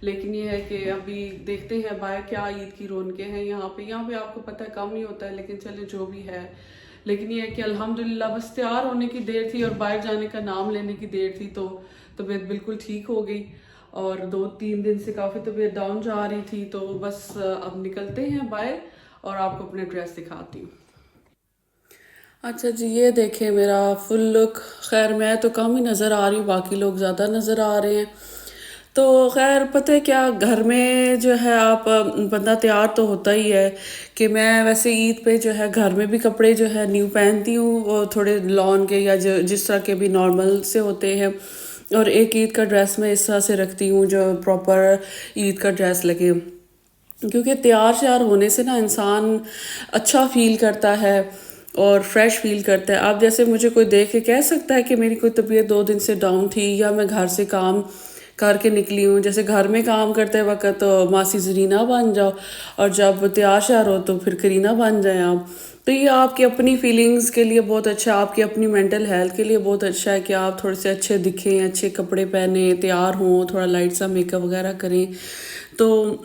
لیکن یہ ہے کہ ابھی دیکھتے ہیں باہر کیا عید کی رونقیں ہیں یہاں پہ آپ کو پتہ ہے کم ہی ہوتا ہے، لیکن چلے جو بھی ہے. لیکن یہ ہے کہ الحمدللہ بس تیار ہونے کی دیر تھی اور باہر جانے کا نام لینے کی دیر تھی تو طبیعت بالکل ٹھیک ہو گئی، اور 2-3 دن سے کافی طبیعت ڈاؤن جا رہی تھی. تو بس اب نکلتے ہیں باہر اور آپ کو اپنے ڈریس دکھاتی ہوں. اچھا جی، یہ دیکھیں میرا فل لک. خیر میں تو کم ہی نظر آ رہی ہوں، باقی لوگ زیادہ نظر آ رہے ہیں. تو خیر پتہ ہے کیا، گھر میں جو ہے آپ بندہ تیار تو ہوتا ہی ہے. کہ میں ویسے عید پہ جو ہے گھر میں بھی کپڑے جو ہے نیو پہنتی ہوں، وہ تھوڑے لان کے یا جس طرح کے بھی نارمل سے ہوتے ہیں. اور ایک عید کا ڈریس میں اس طرح سے رکھتی ہوں جو پراپر عید کا ڈریس لگے، کیونکہ تیار شیار ہونے سے نا انسان اچھا فیل کرتا ہے اور فریش فیل کرتا ہے. اب جیسے مجھے کوئی دیکھ کے کہہ سکتا ہے کہ میری کوئی طبیعت 2 دن سے ڈاؤن تھی یا میں گھر سے کام کر کے نکلی ہوں، جیسے گھر میں کام کرتے وقت تو ماسی زرینہ بن جاؤ، اور جب تیار شیار ہو تو پھر کرینہ بن جائیں آپ. تو یہ آپ کی اپنی فیلنگز کے لیے بہت اچھا ہے، آپ کی اپنی مینٹل ہیلتھ کے لیے بہت اچھا ہے کہ آپ تھوڑے سے اچھے دکھیں، اچھے کپڑے پہنیں، تیار ہوں، تھوڑا لائٹ سا میک اپ وغیرہ کریں. تو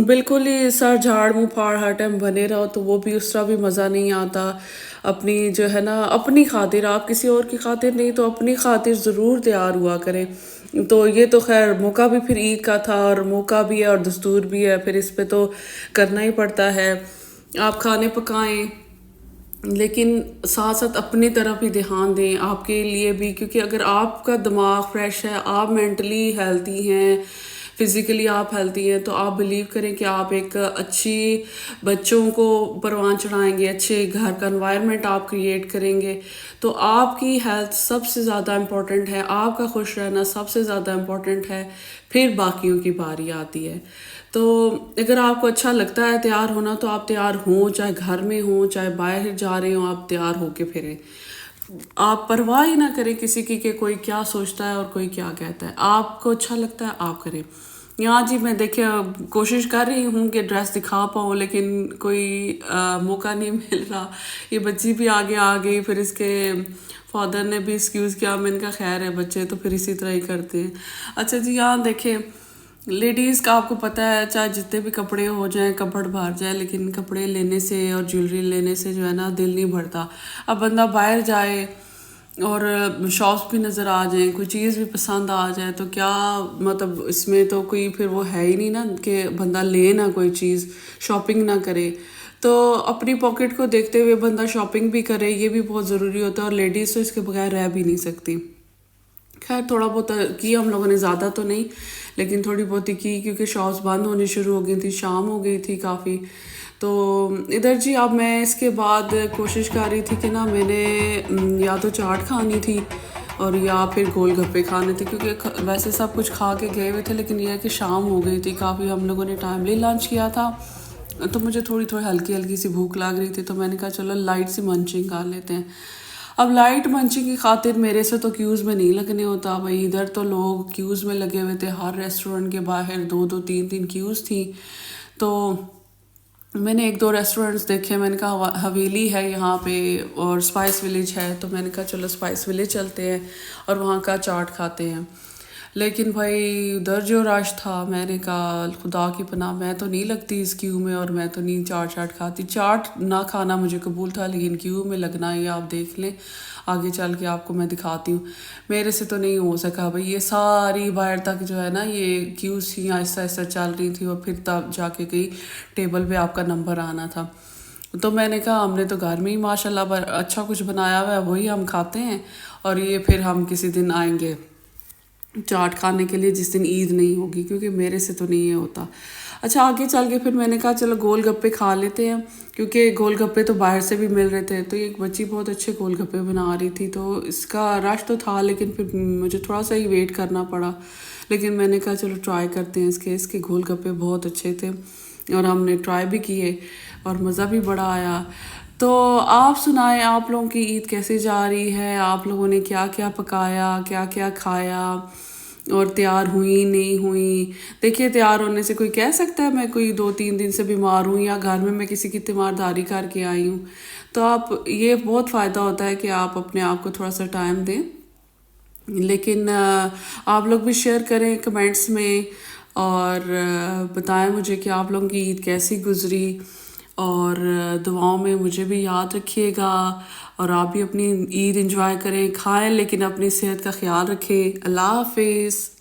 بالکل ہی سر جھاڑ منہ پھاڑ ہر ٹائم بنے رہو تو وہ بھی اس طرح بھی مزہ نہیں آتا. اپنی جو ہے نا اپنی خاطر، آپ کسی اور کی خاطر نہیں تو اپنی خاطر ضرور تیار ہوا کریں. تو یہ تو خیر موقع بھی پھر عید کا تھا، اور موقع بھی ہے اور دستور بھی ہے، پھر اس پہ تو کرنا ہی پڑتا ہے. آپ کھانے پکائیں لیکن ساتھ ساتھ اپنی طرف بھی دھیان دیں، آپ کے لیے بھی، کیونکہ اگر آپ کا دماغ فریش ہے، آپ مینٹلی ہیلتھی ہیں، فزیکلی آپ ہیلتھی ہیں، تو آپ بلیو کریں کہ آپ ایک اچھی بچوں کو پروان چڑھائیں گے، اچھے گھر کا انوائرمنٹ آپ کریٹ کریں گے. تو آپ کی ہیلتھ سب سے زیادہ امپورٹنٹ ہے، آپ کا خوش رہنا سب سے زیادہ امپورٹنٹ ہے، پھر باقیوں کی باری آتی ہے. تو اگر آپ کو اچھا لگتا ہے تیار ہونا تو آپ تیار ہوں، چاہے گھر میں ہوں چاہے باہر جا رہے ہوں، آپ تیار ہو کے پھریں. آپ پرواہ ہی نہ کریں کسی کی کہ کوئی کیا سوچتا ہے اور کوئی کیا کہتا ہے. آپ کو اچھا لگتا ہے آپ کریں. یہاں جی میں دیکھیں کوشش کر رہی ہوں کہ ڈریس دکھا پاؤں، لیکن کوئی موقع نہیں مل رہا. یہ بچی بھی آگے آ گئی، پھر اس کے فادر نے بھی ایکسکیوز کیا. میں نے کہا خیر ہے، بچے تو پھر اسی طرح ہی کرتے ہیں. اچھا جی، یہاں دیکھیں لیڈیز کا آپ کو پتہ ہے چاہے جتنے بھی کپڑے ہو جائیں، کپڑ بھر جائے، لیکن کپڑے لینے سے اور جیولری لینے سے جو ہے نا دل نہیں بھرتا. اب بندہ باہر جائے اور شاپس بھی نظر آ جائیں، کوئی چیز بھی پسند آ جائے تو کیا مطلب اس میں تو کوئی پھر وہ ہے ہی نہیں نا کہ بندہ لے نہ کوئی چیز، شاپنگ نہ کرے. تو اپنی پاکٹ کو دیکھتے ہوئے بندہ شاپنگ بھی کرے، یہ بھی بہت ضروری ہوتا ہے، اور لیڈیز تو اس کے بغیر رہ بھی نہیں سکتی. خیر تھوڑا بہت کی ہم لوگوں نے، زیادہ تو نہیں لیکن تھوڑی بہت ہی کی، کیونکہ شاپس بند ہونی شروع ہو گئی تھی، شام ہو گئی تھی کافی. تو ادھر جی اب میں اس کے بعد کوشش کر رہی تھی کہ نا میں نے یا تو چاٹ کھانی تھی اور یا پھر گول گپے کھانے تھے، کیونکہ ویسے سب کچھ کھا کے گئے ہوئے تھے، لیکن یہ ہے کہ شام ہو گئی تھی کافی، ہم لوگوں نے ٹائملی لنچ کیا تھا. تو مجھے تھوڑی ہلکی سی بھوک لگ رہی تھی، تو میں نے کہا چلو لائٹ سی منچنگ کر لیتے ہیں. اب لائٹ منچنگ کی خاطر میرے سے تو کیوز میں نہیں لگنے ہوتا بھائی. ادھر تو لوگ کیوز میں لگے ہوئے تھے، ہر ریسٹورنٹ کے باہر 2-3 کیوز تھی. تو میں نے 1-2 ریسٹورنٹس دیکھے، میں نے کہا حویلی ہے یہاں پہ اور اسپائس ولیج ہے، تو میں نے کہا چلو اسپائس ولیج چلتے ہیں اور وہاں کا چاٹ کھاتے ہیں. لیکن بھائی ادھر جو رش تھا، میں نے کہا خدا کی پناہ میں تو نہیں لگتی اس کیو میں، اور میں تو نہیں چاٹ کھاتی. چاٹ نہ کھانا مجھے قبول تھا، لیکن کیو میں لگنا یہ آپ دیکھ لیں، آگے چل کے آپ کو میں دکھاتی ہوں. میرے سے تو نہیں ہو سکا بھائی، یہ ساری باہر تک جو ہے نا یہ کیوز ہی آہستہ آہستہ چل رہی تھی، اور پھر تب جا کے کہیں ٹیبل پہ آپ کا نمبر آنا تھا. تو میں نے کہا ہم نے تو گھر میں ہی ماشاء اللہ اچھا کچھ بنایا ہوا ہے، وہی ہم کھاتے ہیں، اور یہ پھر ہم کسی دن آئیں گے چاٹ کھانے کے لیے جس دن عید نہیں ہوگی، کیونکہ میرے سے تو نہیں یہ ہوتا. اچھا آگے چل کے پھر میں نے کہا چلو گول گپے کھا لیتے ہیں، کیونکہ گول گپے تو باہر سے بھی مل رہے تھے. تو ایک بچی بہت اچھے گول گپے بنا رہی تھی، تو اس کا رش تو تھا لیکن پھر مجھے تھوڑا سا ہی ویٹ کرنا پڑا. لیکن میں نے کہا چلو ٹرائی کرتے ہیں، اس کے گول گپے بہت اچھے تھے اور ہم نے ٹرائی بھی کیے اور مزہ بھی بڑا آیا. تو آپ سنائیں آپ لوگوں کی عید کیسے جا رہی ہے؟ آپ لوگوں نے کیا کیا پکایا، کیا کیا کھایا، اور تیار ہوئی نہیں ہوئی؟ دیکھیے تیار ہونے سے کوئی کہہ سکتا ہے میں کوئی 2-3 دن سے بیمار ہوں یا گھر میں کسی کی تیمارداری کر کے آئی ہوں. تو آپ یہ بہت فائدہ ہوتا ہے کہ آپ اپنے آپ کو تھوڑا سا ٹائم دیں. لیکن آپ لوگ بھی شیئر کریں کمنٹس میں اور بتائیں مجھے کہ آپ لوگوں کی عید کیسی گزری، اور دعاؤں میں مجھے بھی یاد رکھیے گا، اور آپ بھی اپنی عید انجوائے کریں، کھائیں لیکن اپنی صحت کا خیال رکھیں۔ اللہ حافظ۔